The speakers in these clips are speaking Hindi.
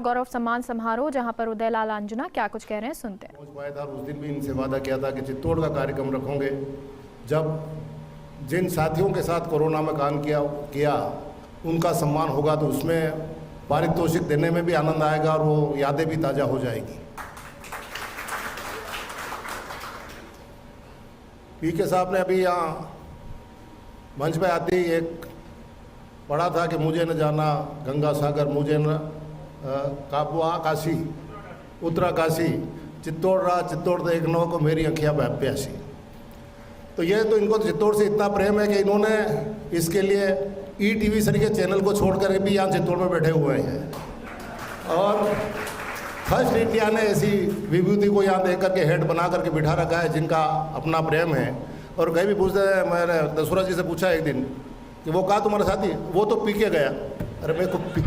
गौरव सम्मान समारोह, जहां पर उदयलाल अंजना क्या कुछ कह रहे हैं, सुनते हैं। पहुंच पाया था। उस दिन भी इनसे वादा किया था कि चित्तौड़ का कार्यक्रम रखोगे। जब जिन साथियों के साथ कोरोना में काम किया उनका सम्मान होगा तो उसमें पारितोषिक देने में भी आनंद आएगा और वो यादें भी ताज़ा हो जाएगी। पीके साहब ने अभी यहाँ मंच पे आते ही एक पढ़ा था कि मुझे न जाना गंगा सागर, मुझे न काबुआ काशी, उत्तराकाशी, चित्तौड़ रहा चित्तौड़ तो एक नौ को मेरी अखियाँ प्यासी। तो ये तो इनको चित्तौड़ से इतना प्रेम है कि इन्होंने इसके लिए ईटीवी सर के चैनल को छोड़ कर भी यहाँ चित्तौड़ में बैठे हुए हैं और फर्स्ट इंडिया ने ऐसी विभूति को यहाँ देख करके हेड बना करके बिठा रखा है जिनका अपना प्रेम है। और कहीं भी पूछते हैं, मैंने दसुरा जी से पूछा एक दिन कि वो कहा तुम्हारा साथी, वो तो पी के गया। अरे मेरे को पी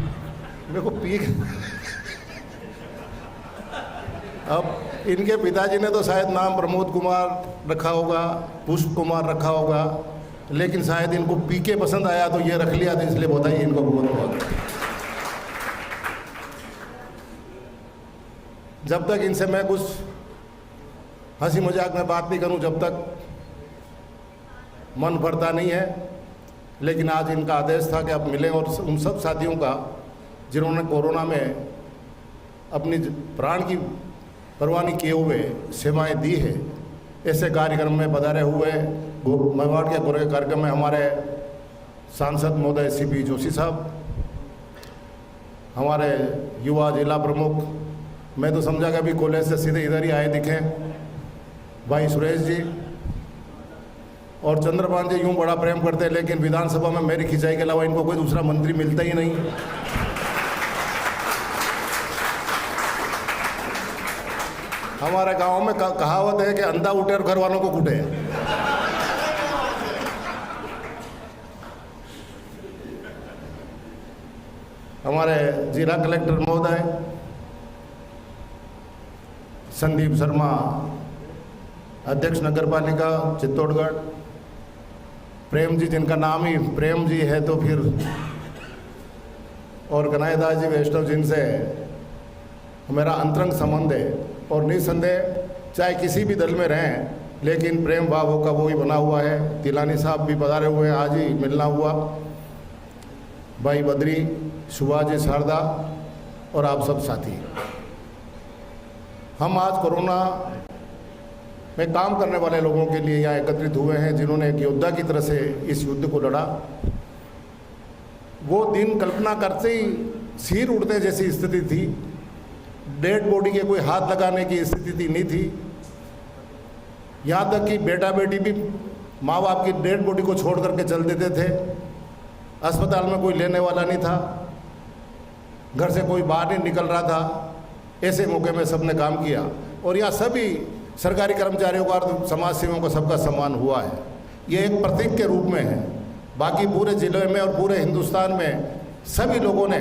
अब इनके पिताजी ने तो शायद नाम प्रमोद कुमार रखा होगा, पुष्प कुमार रखा होगा, लेकिन शायद इनको पीके पसंद आया तो ये रख लिया था, इसलिए बताइए इनको बहुत बहुत। जब तक इनसे मैं कुछ हंसी मजाक में बात नहीं करूं, जब तक मन भरता नहीं है। लेकिन आज इनका आदेश था कि आप मिलें और उन सब साथियों का जिन्होंने कोरोना में अपनी प्राण की परवाह नहीं किए हुए सेवाएं दी है, ऐसे कार्यक्रम में पधारे हुए मेवाड़ के कार्यक्रम में हमारे सांसद महोदय सीपी जोशी साहब, हमारे युवा जिला प्रमुख, मैं तो समझा कि अभी कॉलेज से सीधे इधर ही आए दिखे, भाई सुरेश जी और चंद्रपाल जी यूँ बड़ा प्रेम करते हैं, लेकिन विधानसभा में मेरी खिंचाई के अलावा इनको कोई दूसरा मंत्री मिलता ही नहीं। हमारे गांव में कहावत है कि अंधा उठे और घर वालों को कूटे। हमारे जिला कलेक्टर महोदय संदीप शर्मा, अध्यक्ष नगर पालिका चित्तौड़गढ़, प्रेम जी जिनका नाम ही प्रेम जी है तो फिर, और कन्हैयादास जी वैष्णव जिनसे मेरा अंतरंग संबंध है और निसंदेह चाहे किसी भी दल में रहें लेकिन प्रेम भाव का वो ही बना हुआ है। तिलानी साहब भी पधारे हुए हैं, आज ही मिलना हुआ, भाई बद्री, सुभाष जी शारदा और आप सब साथी। हम आज कोरोना में काम करने वाले लोगों के लिए यहाँ एकत्रित हुए हैं जिन्होंने एक योद्धा की तरह से इस युद्ध को लड़ा। वो दिन कल्पना करते ही सिर उड़ने जैसी स्थिति थी, डेड बॉडी के कोई हाथ लगाने की स्थिति नहीं थी। यहाँ तक कि बेटा बेटी भी माँ बाप की डेड बॉडी को छोड़ करके चल देते थे, अस्पताल में कोई लेने वाला नहीं था, घर से कोई बाहर नहीं निकल रहा था। ऐसे मौके में सबने काम किया और यहाँ सभी सरकारी कर्मचारियों का और समाज सेवियों का सबका सम्मान हुआ है। ये एक प्रतीक के रूप में है। बाकी पूरे जिले में और पूरे हिंदुस्तान में सभी लोगों ने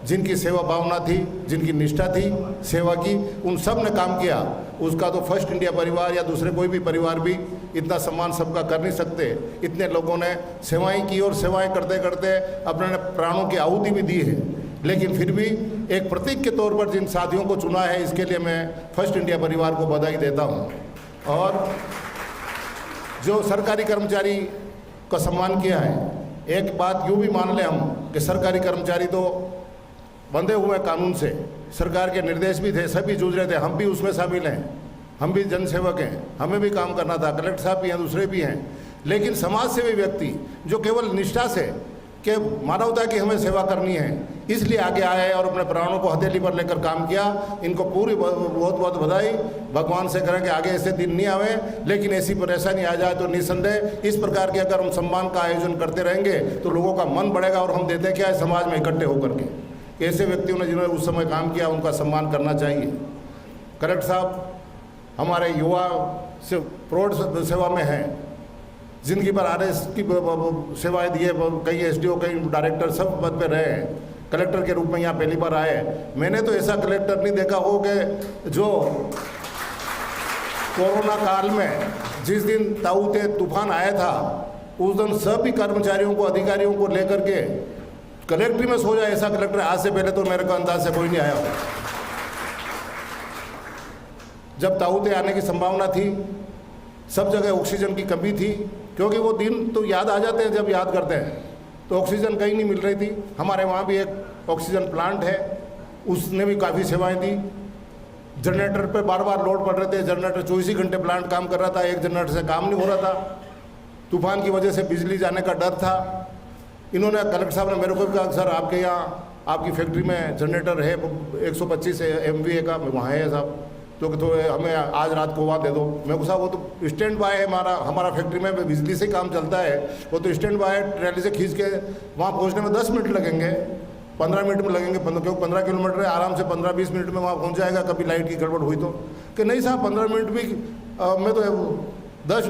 जिनकी सेवा भावना थी, जिनकी निष्ठा थी सेवा की, उन सब ने काम किया। उसका तो फर्स्ट इंडिया परिवार या दूसरे कोई भी परिवार भी इतना सम्मान सबका कर नहीं सकते। इतने लोगों ने सेवाएं की और सेवाएं करते करते अपने प्राणों की आहुति भी दी है। लेकिन फिर भी एक प्रतीक के तौर पर जिन साथियों को चुना है, इसके लिए मैं फर्स्ट इंडिया परिवार को बधाई देता हूं। और जो सरकारी कर्मचारी का सम्मान किया है, एक बात यूँ भी मान लें हम कि सरकारी कर्मचारी तो बंधे हुए कानून से, सरकार के निर्देश भी थे, सभी जूझ रहे थे, हम भी उसमें शामिल हैं, हम भी जनसेवक हैं, हमें भी काम करना था, कलेक्टर साहब भी हैं, दूसरे भी हैं। लेकिन समाज सेवी व्यक्ति जो केवल निष्ठा से कि मानवता की हमें सेवा करनी है इसलिए आगे आए और अपने प्राणों को हथेली पर लेकर काम किया, इनको पूरी बहुत बहुत बधाई। भगवान से करें कि आगे ऐसे दिन नहीं आवे, लेकिन ऐसी परेशानी आ जाए तो निसंदेह इस प्रकार के अगर हम सम्मान का आयोजन करते रहेंगे तो लोगों का मन बढ़ेगा और हम देते क्या है समाज में इकट्ठे होकर के। ऐसे व्यक्तियों ने जिन्होंने उस समय काम किया उनका सम्मान करना चाहिए। कलेक्टर साहब हमारे युवा से प्रौढ़ सेवा में हैं, जिनकी पर RS की सेवाएं दी है, कई SDO कई डायरेक्टर सब पद पे रहे हैं, कलेक्टर के रूप में यहाँ पहली बार आए। मैंने तो ऐसा कलेक्टर नहीं देखा हो कि जो कोरोना काल में जिस दिन ताऊ ते तूफान आया था उस दिन सभी कर्मचारियों को, अधिकारियों को लेकर के कलेक्ट्री में सो जाए ऐसा कलेक्टर आज से पहले तो मेरे को अंदाज से कोई नहीं आया। जब ताऊते आने की संभावना थी, सब जगह ऑक्सीजन की कमी थी, क्योंकि वो दिन तो याद आ जाते हैं जब याद करते हैं। तो ऑक्सीजन कहीं नहीं मिल रही थी। हमारे वहाँ भी एक ऑक्सीजन प्लांट है, उसने भी काफ़ी सेवाएं दी। जनरेटर पे बार बार लोड पड़ रहे थे, जनरेटर 24 ही घंटे प्लांट काम कर रहा था, एक जनरेटर से काम नहीं हो रहा था। तूफान की वजह से बिजली जाने का डर था। इन्होंने, कलेक्टर साहब ने मेरे को भी कहा, सर आपके यहाँ आपकी फैक्ट्री में जनरेटर है 125 MVA का, वहाँ है साहब, तो हमें आज रात को वहाँ दे दो। मैं को साहब वो तो स्टैंड बाय है, हमारा फैक्ट्री में बिजली से काम चलता है, वो तो स्टैंड बाय है, ट्रैली से खींच के वहाँ पहुँचने में 10 मिनट लगेंगे, 15 मिनट में लगेंगे, क्योंकि 15 किलोमीटर है, आराम से 15-20 मिनट में वहाँ पहुँच जाएगा। कभी लाइट की गड़बड़ हुई तो कि नहीं साहब 15 मिनट भी मैं तो 10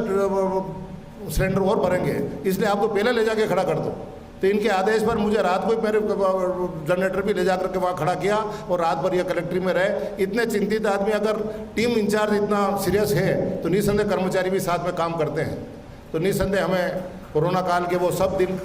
सिलेंडर और भरेंगे, इसलिए आप तो पहले ले जाके खड़ा कर दो। तो इनके आदेश पर मुझे रात को ही मेरे जनरेटर भी ले जा करके वहाँ खड़ा किया और रात भर ये कलेक्ट्री में रहे। इतने चिंतित आदमी, अगर टीम इंचार्ज इतना सीरियस है तो निसंदेह कर्मचारी भी साथ में काम करते हैं। तो निसंदेह हमें कोरोना काल के वो सब दिन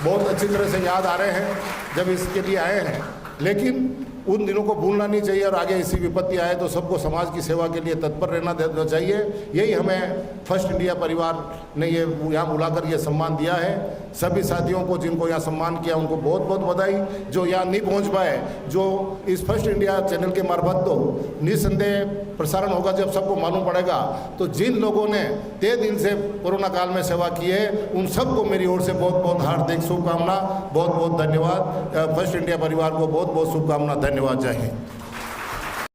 बहुत अच्छी तरह से याद आ रहे हैं जब इसके लिए आए हैं, लेकिन उन दिनों को भूलना नहीं चाहिए। और आगे ऐसी विपत्ति आए तो सबको समाज की सेवा के लिए तत्पर रहना देना चाहिए। यही हमें फर्स्ट इंडिया परिवार ने ये यहाँ बुलाकर ये सम्मान दिया है। सभी साथियों को जिनको यहाँ सम्मान किया उनको बहुत बहुत बधाई। जो यहाँ नहीं पहुँच पाए, जो इस फर्स्ट इंडिया चैनल के मार्फत तो निसंदेह प्रसारण होगा जब सबको मालूम पड़ेगा, तो जिन लोगों ने तय दिल से कोरोना काल में सेवा की है उन सबको मेरी ओर से बहुत बहुत हार्दिक शुभकामना, बहुत बहुत धन्यवाद। फर्स्ट इंडिया परिवार को बहुत बहुत शुभकामना, धन्यवाद। जय हिंद।